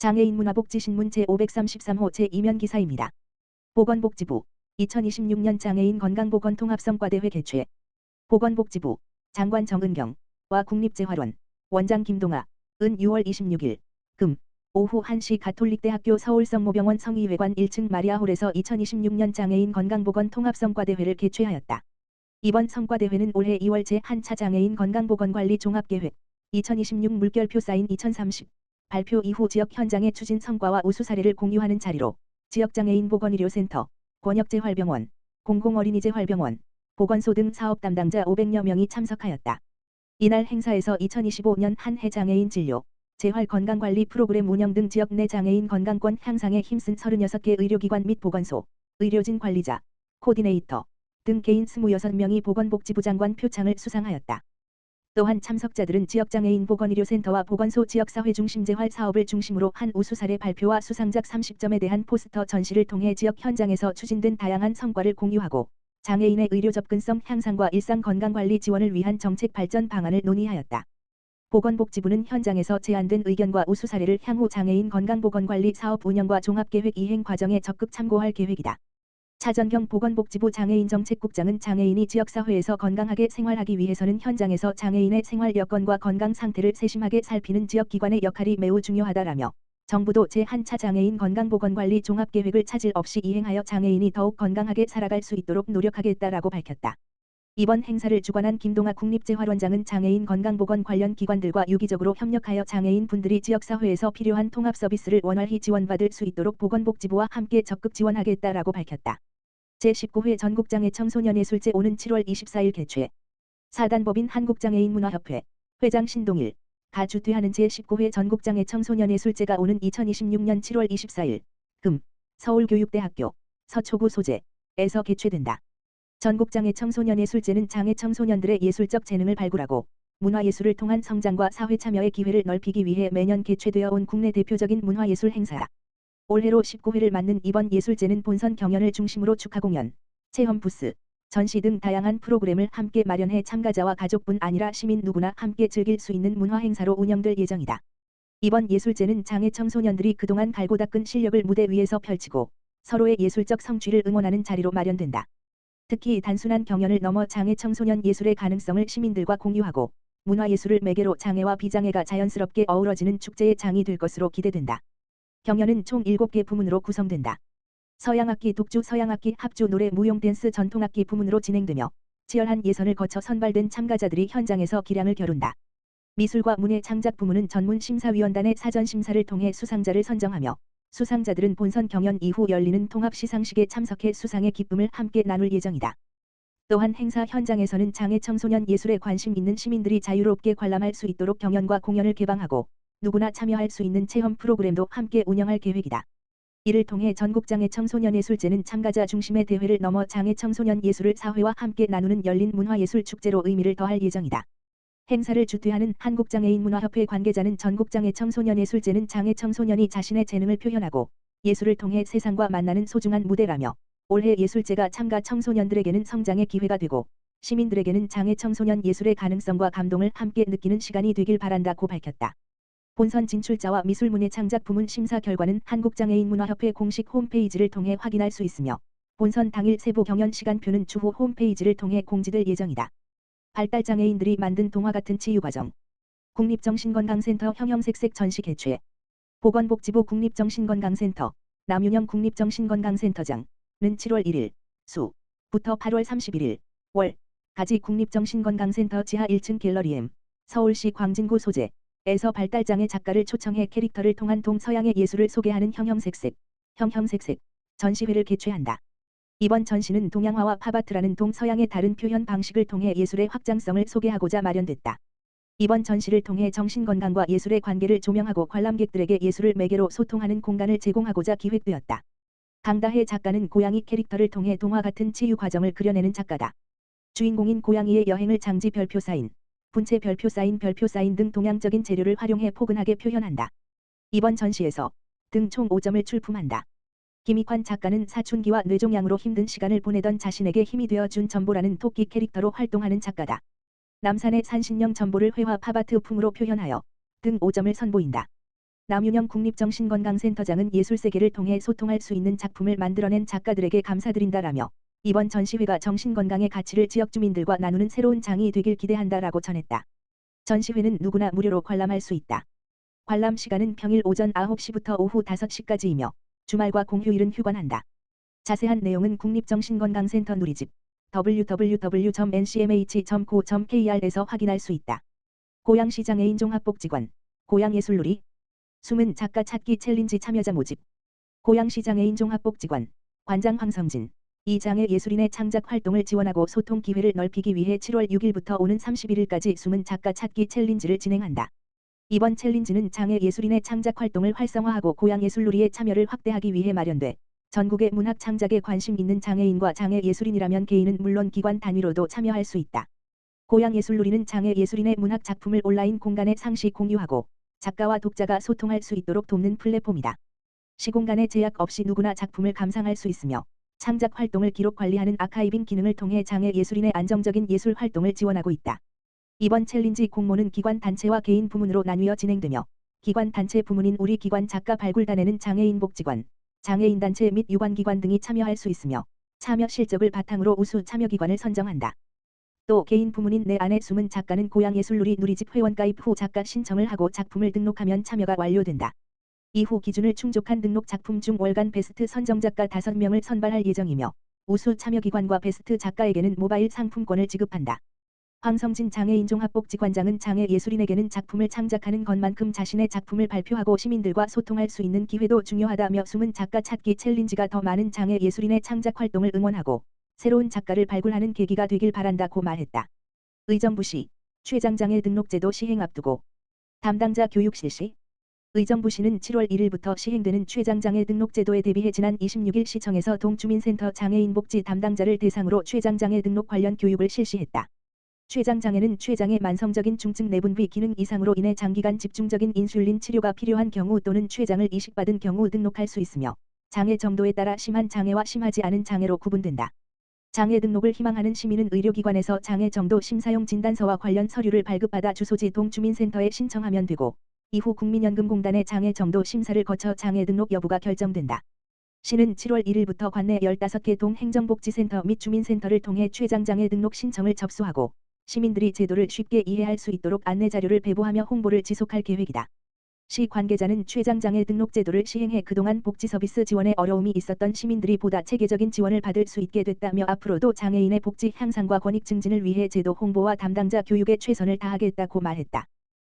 장애인 문화복지신문 제533호 제2면 기사입니다. 보건복지부 2026년 장애인 건강보건 통합성과대회 개최. 보건복지부 장관 정은경와 국립재활원 원장 김동아 은 6월 26일 금 오후 1시 가톨릭대학교 서울성모병원 성의회관 1층 마리아홀에서 2026년 장애인 건강보건 통합성과대회를 개최하였다. 이번 성과대회는 올해 2월 제1차 장애인 건강보건관리 종합계획 2026 물결표 사인 2030 발표 이후 지역 현장의 추진 성과와 우수 사례를 공유하는 자리로 지역장애인 보건의료센터, 권역재활병원, 공공어린이재활병원, 보건소 등 사업 담당자 500여 명이 참석하였다. 이날 행사에서 2025년 한 해 장애인 진료, 재활 건강관리 프로그램 운영 등 지역 내 장애인 건강권 향상에 힘쓴 36개 의료기관 및 보건소, 의료진 관리자, 코디네이터 등 개인 26명이 보건복지부 장관 표창을 수상하였다. 또한 참석자들은 지역장애인 보건의료센터와 보건소 지역사회 중심 재활 사업을 중심으로 한 우수 사례 발표와 수상작 30점에 대한 포스터 전시를 통해 지역 현장에서 추진된 다양한 성과를 공유하고 장애인의 의료 접근성 향상과 일상 건강관리 지원을 위한 정책 발전 방안을 논의하였다. 보건복지부는 현장에서 제안된 의견과 우수 사례를 향후 장애인 건강보건관리 사업 운영과 종합계획 이행 과정에 적극 참고할 계획이다. 차전경 보건복지부 장애인정책국장은 장애인이 지역사회에서 건강하게 생활하기 위해서는 현장에서 장애인의 생활 여건과 건강 상태를 세심하게 살피는 지역기관의 역할이 매우 중요하다라며 정부도 제1차 장애인 건강보건관리 종합계획을 차질 없이 이행하여 장애인이 더욱 건강하게 살아갈 수 있도록 노력하겠다라고 밝혔다. 이번 행사를 주관한 김동아 국립재활원장은 장애인 건강보건 관련 기관들과 유기적으로 협력하여 장애인 분들이 지역사회에서 필요한 통합 서비스를 원활히 지원받을 수 있도록 보건복지부와 함께 적극 지원하겠다라고 밝혔다. 제19회 전국장애 청소년예술제 오는 7월 24일 개최. 사단법인 한국장애인문화협회 회장 신동일 가 주최하는 제19회 전국장애 청소년예술제가 오는 2026년 7월 24일 금 서울교육대학교 서초구 소재에서 개최된다. 전국장애 청소년예술제는 장애 청소년들의 예술적 재능을 발굴하고 문화예술을 통한 성장과 사회 참여의 기회를 넓히기 위해 매년 개최되어 온 국내 대표적인 문화예술 행사다. 올해로 19회를 맞는 이번 예술제는 본선 경연을 중심으로 축하 공연, 체험 부스, 전시 등 다양한 프로그램을 함께 마련해 참가자와 가족뿐 아니라 시민 누구나 함께 즐길 수 있는 문화 행사로 운영될 예정이다. 이번 예술제는 장애 청소년들이 그동안 갈고 닦은 실력을 무대 위에서 펼치고 서로의 예술적 성취를 응원하는 자리로 마련된다. 특히 단순한 경연을 넘어 장애 청소년 예술의 가능성을 시민들과 공유하고 문화예술을 매개로 장애와 비장애가 자연스럽게 어우러지는 축제의 장이 될 것으로 기대된다. 경연은 총 7개 부문으로 구성된다. 서양악기 독주 서양악기 합주 노래 무용 댄스 전통악기 부문으로 진행되며 치열한 예선을 거쳐 선발된 참가자들이 현장에서 기량을 겨룬다. 미술과 문예 창작 부문은 전문 심사위원단의 사전 심사를 통해 수상자를 선정하며 수상자들은 본선 경연 이후 열리는 통합 시상식에 참석해 수상의 기쁨을 함께 나눌 예정이다. 또한 행사 현장에서는 장애 청소년 예술에 관심 있는 시민들이 자유롭게 관람할 수 있도록 경연과 공연을 개방하고 누구나 참여할 수 있는 체험 프로그램도 함께 운영할 계획이다. 이를 통해 전국장애 청소년예술제는 참가자 중심의 대회를 넘어 장애 청소년 예술을 사회와 함께 나누는 열린 문화예술 축제로 의미를 더할 예정이다. 행사를 주최하는 한국장애인문화협회 관계자는 전국장애 청소년예술제는 장애 청소년이 자신의 재능을 표현하고 예술을 통해 세상과 만나는 소중한 무대라며 올해 예술제가 참가 청소년들에게는 성장의 기회가 되고 시민들에게는 장애 청소년 예술의 가능성과 감동을 함께 느끼는 시간이 되길 바란다고 밝혔다. 본선 진출자와 미술문예 창작 부문 심사 결과는 한국장애인문화협회 공식 홈페이지를 통해 확인할 수 있으며 본선 당일 세부 경연 시간표는 추후 홈페이지를 통해 공지될 예정이다. 발달장애인들이 만든 동화 같은 치유과정. 국립정신건강센터 형형색색 전시 개최. 보건복지부 국립정신건강센터 남윤영 국립정신건강센터장은 7월 1일 수부터 8월 31일 월까지 국립정신건강센터 지하 1층 갤러리 M 서울시 광진구 소재 에서 발달장애 작가를 초청해 캐릭터를 통한 동서양의 예술을 소개하는 형형색색 전시회를 개최한다. 이번 전시는 동양화와 팝아트라는 동서양의 다른 표현 방식을 통해 예술의 확장성을 소개하고자 마련됐다. 이번 전시를 통해 정신건강과 예술의 관계를 조명하고 관람객들에게 예술을 매개로 소통하는 공간을 제공하고자 기획되었다. 강다혜 작가는 고양이 캐릭터를 통해 동화 같은 치유 과정을 그려내는 작가다. 주인공인 고양이의 여행을 장지 별표 사인, 분체 별표 사인 등 동양적인 재료를 활용해 포근하게 표현한다. 이번 전시에서 등 총 5점을 출품한다. 김익환 작가는 사춘기와 뇌종양으로 힘든 시간을 보내던 자신에게 힘이 되어준 전보라는 토끼 캐릭터로 활동하는 작가다. 남산의 산신령 전보를 회화 팝아트 풍으로 표현하여 등 5점을 선보인다. 남윤영 국립정신건강센터장은 예술세계를 통해 소통할 수 있는 작품을 만들어낸 작가들에게 감사드린다라며 이번 전시회가 정신건강의 가치를 지역 주민들과 나누는 새로운 장이 되길 기대한다라고 전했다. 전시회는 누구나 무료로 관람할 수 있다. 관람 시간은 평일 오전 9시부터 오후 5시까지이며 주말과 공휴일은 휴관한다. 자세한 내용은 국립정신건강센터 누리집 www.ncmh.co.kr에서 확인할 수 있다. 고양시 장애인 종합복지관 고양예술놀이 숨은 작가 찾기 챌린지 참여자 모집 고양시 장애인 종합복지관 관장 황성진 이 장애 예술인의 창작 활동을 지원하고 소통 기회를 넓히기 위해 7월 6일부터 오는 31일까지 숨은 작가 찾기 챌린지를 진행한다. 이번 챌린지는 장애 예술인의 창작 활동을 활성화하고 고양예술놀이의 참여를 확대하기 위해 마련돼 전국의 문학 창작에 관심 있는 장애인과 장애 예술인이라면 개인은 물론 기관 단위로도 참여할 수 있다. 고양예술놀이는 장애 예술인의 문학 작품을 온라인 공간에 상시 공유하고 작가와 독자가 소통할 수 있도록 돕는 플랫폼이다. 시공간의 제약 없이 누구나 작품을 감상할 수 있으며 창작 활동을 기록 관리하는 아카이빙 기능을 통해 장애 예술인의 안정적인 예술 활동을 지원하고 있다. 이번 챌린지 공모는 기관 단체와 개인 부문으로 나뉘어 진행되며 기관 단체 부문인 우리 기관 작가 발굴단에는 장애인 복지관, 장애인 단체 및 유관기관 등이 참여할 수 있으며 참여 실적을 바탕으로 우수 참여기관을 선정한다. 또 개인 부문인 내 안에 숨은 작가는 고양예술놀이 누리집 회원가입 후 작가 신청을 하고 작품을 등록하면 참여가 완료된다. 이후 기준을 충족한 등록 작품 중 월간 베스트 선정작가 5명을 선발할 예정이며 우수 참여기관과 베스트 작가에게는 모바일 상품권을 지급한다. 황성진 장애인 종합복지관장은 장애 예술인에게는 작품을 창작하는 것만큼 자신의 작품을 발표하고 시민들과 소통할 수 있는 기회도 중요하다며 숨은 작가 찾기 챌린지가 더 많은 장애 예술인의 창작 활동을 응원하고 새로운 작가를 발굴하는 계기가 되길 바란다고 말했다. 의정부시 최장장애 등록제도 시행 앞두고 담당자 교육 실시 의정부시는 7월 1일부터 시행되는 최장장애 등록제도에 대비해 지난 26일 시청에서 동주민센터 장애인 복지 담당자를 대상으로 최장장애 등록 관련 교육을 실시했다. 최장장애는 최장의 만성적인 중증 내분비 기능 이상으로 인해 장기간 집중적인 인슐린 치료가 필요한 경우 또는 최장을 이식받은 경우 등록할 수 있으며 장애 정도에 따라 심한 장애와 심하지 않은 장애로 구분된다. 장애 등록을 희망하는 시민은 의료기관에서 장애 정도 심사용 진단서와 관련 서류를 발급받아 주소지 동주민센터에 신청하면 되고 이후 국민연금공단의 장애 정도 심사를 거쳐 장애 등록 여부가 결정된다. 시는 7월 1일부터 관내 15개 동행정복지센터 및 주민센터를 통해 최장장애 등록 신청을 접수하고 시민들이 제도를 쉽게 이해할 수 있도록 안내자료를 배부하며 홍보를 지속할 계획이다. 시 관계자는 최장장애 등록 제도를 시행해 그동안 복지서비스 지원에 어려움이 있었던 시민들이 보다 체계적인 지원을 받을 수 있게 됐다며 앞으로도 장애인의 복지 향상과 권익 증진을 위해 제도 홍보와 담당자 교육에 최선을 다하겠다고 말했다.